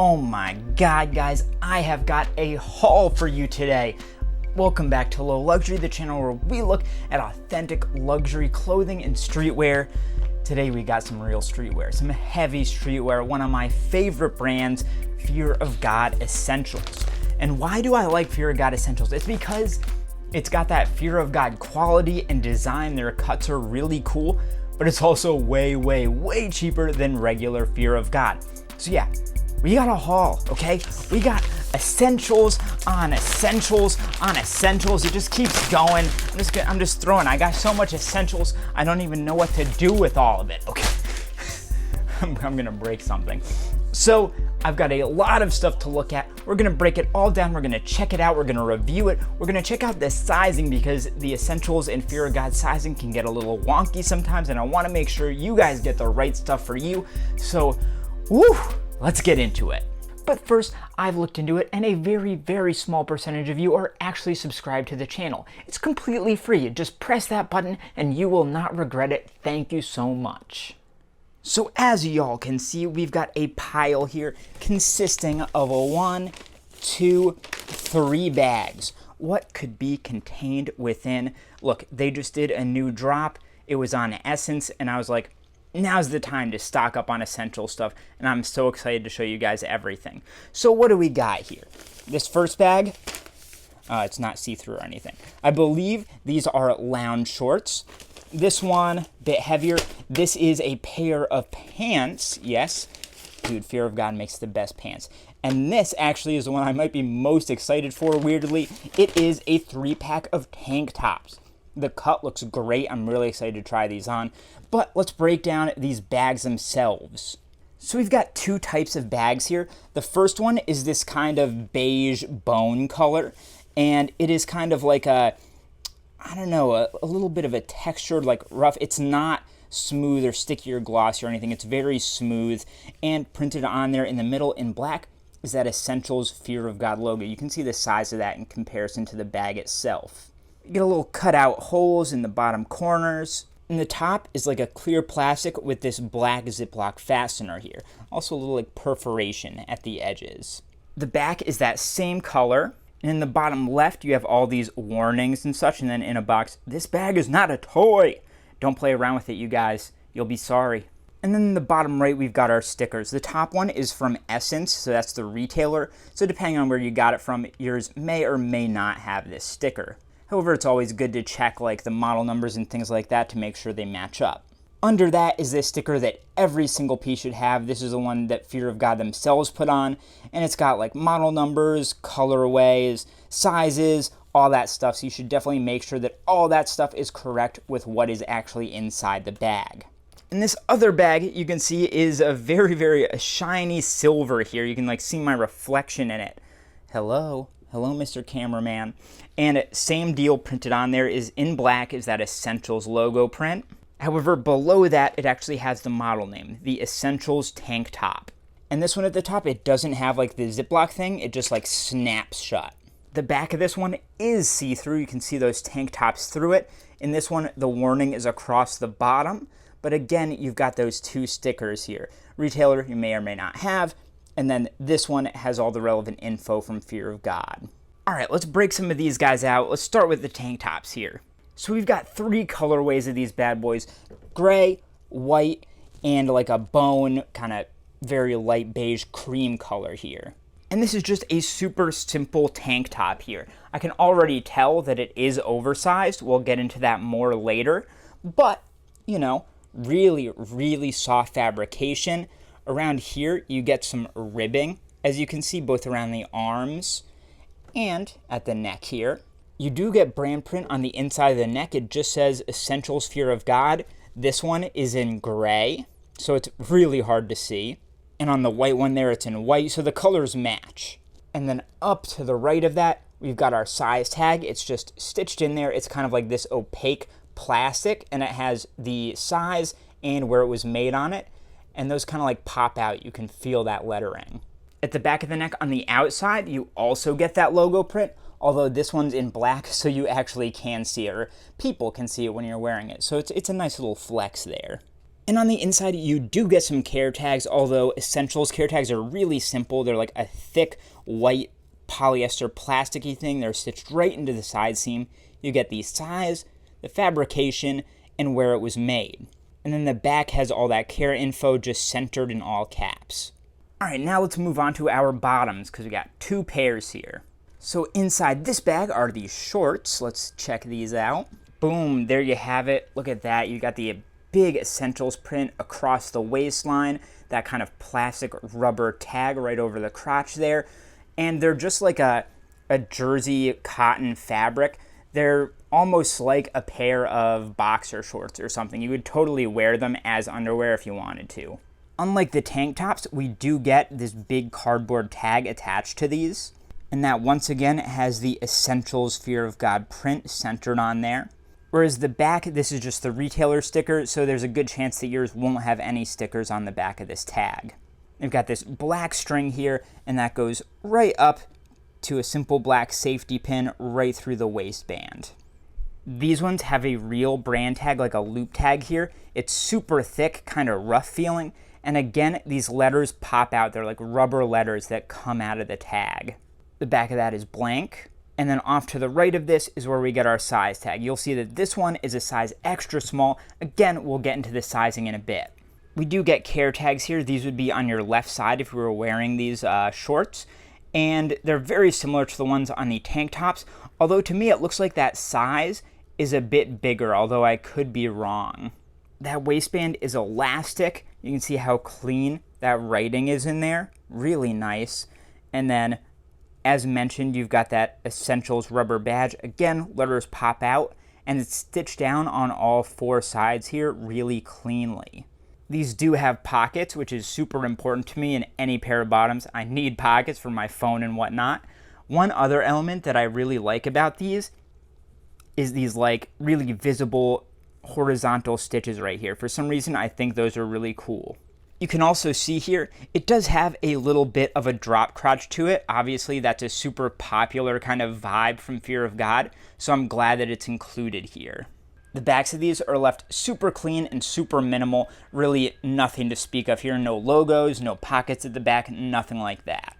Oh my god, guys, I have got a haul for you today. Welcome back to Low Luxury, the channel where we look at authentic luxury clothing and streetwear. Today we got some real streetwear, some heavy streetwear, one of my favorite brands, Fear of God Essentials. And why do I like Fear of God Essentials? It's because it's got that Fear of God quality and design. Their cuts are really cool, but it's also way cheaper than regular Fear of God. So yeah, we got a haul, okay? We got essentials on essentials on essentials. It just keeps going. I'm just throwing. I got so much essentials, I don't even know what to do with all of it, okay? I'm gonna break something. So I've got a lot of stuff to look at. We're gonna break it all down. We're gonna check it out. We're gonna review it. We're gonna check out the sizing because the essentials and Fear of God sizing can get a little wonky sometimes, and I wanna make sure you guys get the right stuff for you. So, woo! Let's get into it. But first, I've looked into it, and a very small percentage of you are actually subscribed to the channel. It's completely free. Just press that button and you will not regret it. Thank you so much. So as y'all can see, we've got a pile here consisting of 1, 2, 3 bags. What could be contained within? Look, they just did a new drop. It was on Essence, and I was like, now's the time to stock up on essential stuff, and I'm so excited to show you guys everything. So what do we got here? This first bag, it's not see-through or anything. I believe these are lounge shorts. This one, a bit heavier. This is a pair of pants, yes. Dude, Fear of God makes the best pants. And this actually is the one I might be most excited for, weirdly. It is a 3-pack of tank tops. The cut looks great. I'm really excited to try these on. But let's break down these bags themselves. So we've got 2 types of bags here. The first one is this kind of beige bone color. And it is kind of like a little bit of a textured, like rough. It's not smooth or sticky or glossy or anything. It's very smooth. And printed on there in the middle in black is that Essentials Fear of God logo. You can see the size of that in comparison to the bag itself. You get a little cutout holes in the bottom corners. And the top is like a clear plastic with this black Ziploc fastener here. Also a little like perforation at the edges. The back is that same color. And in the bottom left, you have all these warnings and such. And then in a box, this bag is not a toy. Don't play around with it, you guys. You'll be sorry. And then in the bottom right, we've got our stickers. The top one is from Essence, so that's the retailer. So depending on where you got it from, yours may or may not have this sticker. However, it's always good to check like the model numbers and things like that to make sure they match up. Under that is this sticker that every single piece should have. This is the one that Fear of God themselves put on, and it's got like model numbers, colorways, sizes, all that stuff. So you should definitely make sure that all that stuff is correct with what is actually inside the bag. And this other bag you can see is a very shiny silver here. You can like see my reflection in it. Hello, Mr. Cameraman. And same deal printed on there is in black is that Essentials logo print. However, below that, it actually has the model name, the Essentials tank top. And this one at the top, it doesn't have like the Ziploc thing, it just like snaps shut. The back of this one is see-through. You can see those tank tops through it. In this one, the warning is across the bottom. But again, you've got those 2 stickers here. Retailer, you may or may not have. And then this one has all the relevant info from Fear of God. All right, let's break some of these guys out. Let's start with the tank tops here. So we've got 3 colorways of these bad boys. Gray, white, and like a bone, kind of very light beige cream color here. And this is just a super simple tank top here. I can already tell that it is oversized. We'll get into that more later. But, you know, really soft fabrication. Around here, you get some ribbing, as you can see, both around the arms and at the neck here. You do get brand print on the inside of the neck. It just says Essentials Fear of God. This one is in gray, so it's really hard to see. And on the white one there, it's in white, so the colors match. And then up to the right of that, we've got our size tag. It's just stitched in there. It's kind of like this opaque plastic, and it has the size and where it was made on it. And those kind of like pop out. You can feel that lettering. At the back of the neck on the outside, you also get that logo print, although this one's in black, so you actually can see it, or people can see it when you're wearing it. So it's a nice little flex there. And on the inside, you do get some care tags, although Essentials care tags are really simple. They're like a thick white polyester plasticky thing. They're stitched right into the side seam. You get the size, the fabrication, and where it was made. And then the back has all that care info just centered in all caps. All right, now let's move on to our bottoms because we got 2 pairs here. So inside this bag are these shorts. Let's check these out. Boom, there you have it. Look at that. You got the big Essentials print across the waistline, that kind of plastic rubber tag right over the crotch there. And they're just like a jersey cotton fabric. They're almost like a pair of boxer shorts or something. You would totally wear them as underwear if you wanted to. Unlike the tank tops, we do get this big cardboard tag attached to these. And that once again has the Essentials Fear of God print centered on there. Whereas the back, this is just the retailer sticker, so there's a good chance that yours won't have any stickers on the back of this tag. They've got this black string here, and that goes right up to a simple black safety pin right through the waistband. These ones have a real brand tag, like a loop tag here. It's super thick, kind of rough feeling, and again, these letters pop out. They're like rubber letters that come out of the tag. The back of that is blank. And then off to the right of this is where we get our size tag. You'll see that this one is a size extra small. Again, we'll get into the sizing in a bit. We do get care tags here. These would be on your left side if you were wearing these shorts. And they're very similar to the ones on the tank tops. Although to me, it looks like that size is a bit bigger, although I could be wrong. That waistband is elastic. You can see how clean that writing is in there. Really nice. And then, as mentioned, you've got that Essentials rubber badge. Again, letters pop out, and it's stitched down on all 4 sides here really cleanly. These do have pockets, which is super important to me in any pair of bottoms. I need pockets for my phone and whatnot. One other element that I really like about these is these like really visible horizontal stitches right here. For some reason, I think those are really cool. You can also see here, it does have a little bit of a drop crotch to it. Obviously, that's a super popular kind of vibe from Fear of God, so I'm glad that it's included here. The backs of these are left super clean and super minimal. Really nothing to speak of here. No logos, no pockets at the back, nothing like that.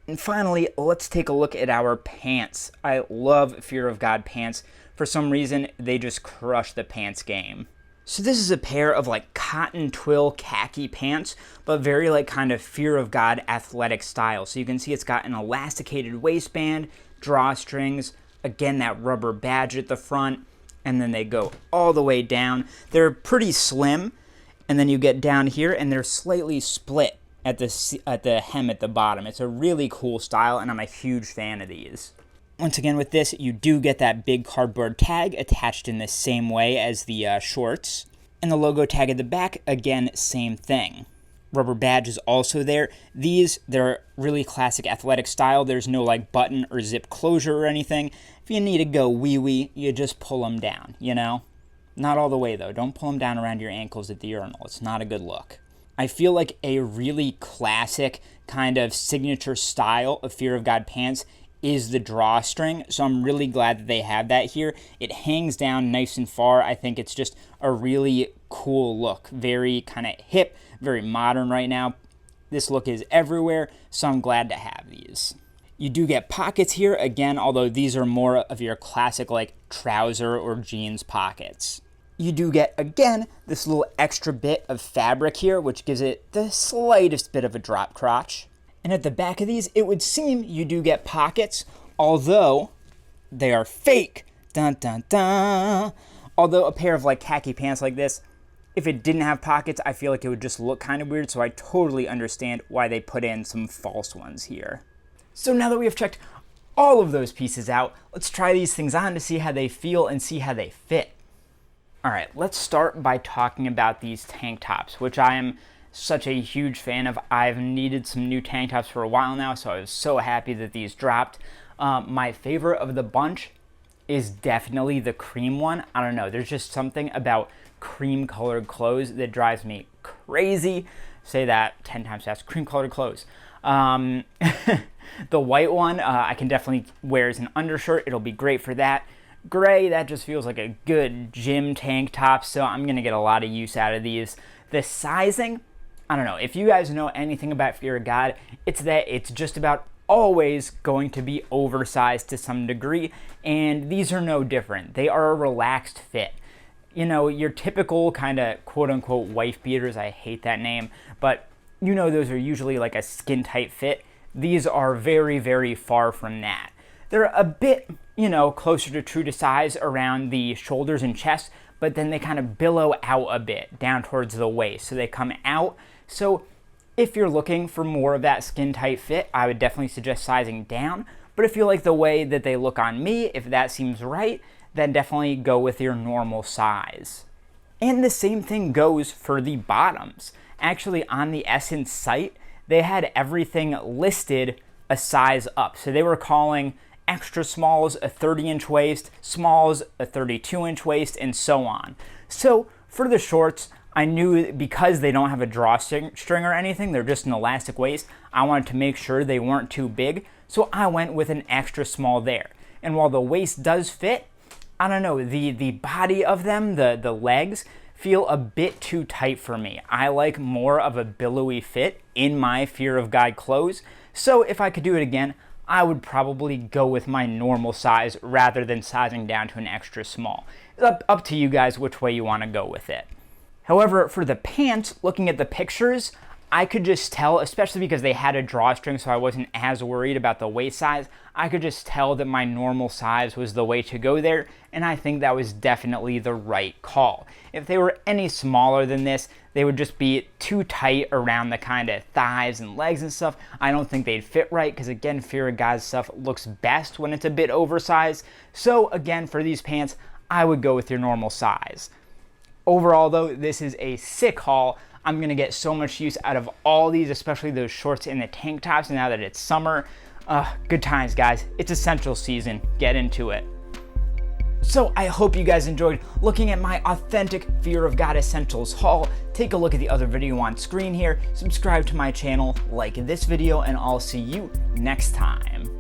And finally, let's take a look at our pants. I love Fear of God pants. For some reason, they just crush the pants game. So this is a pair of like cotton twill khaki pants, but very like kind of Fear of God athletic style. So you can see it's got an elasticated waistband, drawstrings, again that rubber badge at the front, and then they go all the way down. They're pretty slim, and then you get down here and they're slightly split at the hem at the bottom. It's a really cool style, and I'm a huge fan of these. Once again, with this, you do get that big cardboard tag attached in the same way as the shorts. And the logo tag at the back, again, same thing. Rubber badge is also there. They're really classic athletic style. There's no like button or zip closure or anything. If you need to go wee-wee, you just pull them down, you know? Not all the way, though. Don't pull them down around your ankles at the urinal. It's not a good look. I feel like a really classic kind of signature style of Fear of God pants is the drawstring, so I'm really glad that they have that here. It hangs down nice and far. I think it's just a really cool look. Very kind of hip, very modern right now. This look is everywhere, so I'm glad to have these. You do get pockets here, again, although these are more of your classic like trouser or jeans pockets. You do get, again, this little extra bit of fabric here, which gives it the slightest bit of a drop crotch. And at the back of these, it would seem you do get pockets, although they are fake. Dun, dun, dun. Although a pair of like khaki pants like this, if it didn't have pockets, I feel like it would just look kind of weird, so I totally understand why they put in some false ones here. So now that we have checked all of those pieces out, let's try these things on to see how they feel and see how they fit. All right, let's start by talking about these tank tops, which I am such a huge fan of. I've needed some new tank tops for a while now, so I was so happy that these dropped. My favorite of the bunch is definitely the cream one. I don't know, there's just something about cream colored clothes that drives me crazy. Say that 10 times fast, cream colored clothes. The white one I can definitely wear as an undershirt. It'll be great for that. Gray, that just feels like a good gym tank top, so I'm gonna get a lot of use out of these. The sizing, I don't know. If you guys know anything about Fear of God, it's that it's just about always going to be oversized to some degree, and these are no different. They are a relaxed fit. You know, your typical kind of quote-unquote wife beaters, I hate that name, but you know those are usually like a skin-tight fit. These are very, very far from that. They're a bit, you know, closer to true to size around the shoulders and chest, but then they kind of billow out a bit down towards the waist. So they come out. So if you're looking for more of that skin-tight fit, I would definitely suggest sizing down. But if you like the way that they look on me, if that seems right, then definitely go with your normal size. And the same thing goes for the bottoms. Actually, on the Essence site, they had everything listed a size up. So they were calling extra smalls a 30-inch waist, smalls a 32-inch waist, and so on. So for the shorts, I knew because they don't have a drawstring or anything, they're just an elastic waist, I wanted to make sure they weren't too big, so I went with an extra small there. And while the waist does fit, I don't know, the body of them, the legs, feel a bit too tight for me. I like more of a billowy fit in my Fear of God clothes, so if I could do it again, I would probably go with my normal size rather than sizing down to an extra small. It's up to you guys which way you want to go with it. However, for the pants, looking at the pictures, I could just tell, especially because they had a drawstring, so I wasn't as worried about the waist size, I could just tell that my normal size was the way to go there, and I think that was definitely the right call. If they were any smaller than this, they would just be too tight around the kind of thighs and legs and stuff. I don't think they'd fit right, because again, Fear of God stuff looks best when it's a bit oversized. So again, for these pants, I would go with your normal size. Overall though, this is a sick haul. I'm going to get so much use out of all these, especially those shorts and the tank tops now that it's summer. Good times, guys. It's essential season. Get into it. So I hope you guys enjoyed looking at my authentic Fear of God Essentials haul. Take a look at the other video on screen here. Subscribe to my channel, like this video, and I'll see you next time.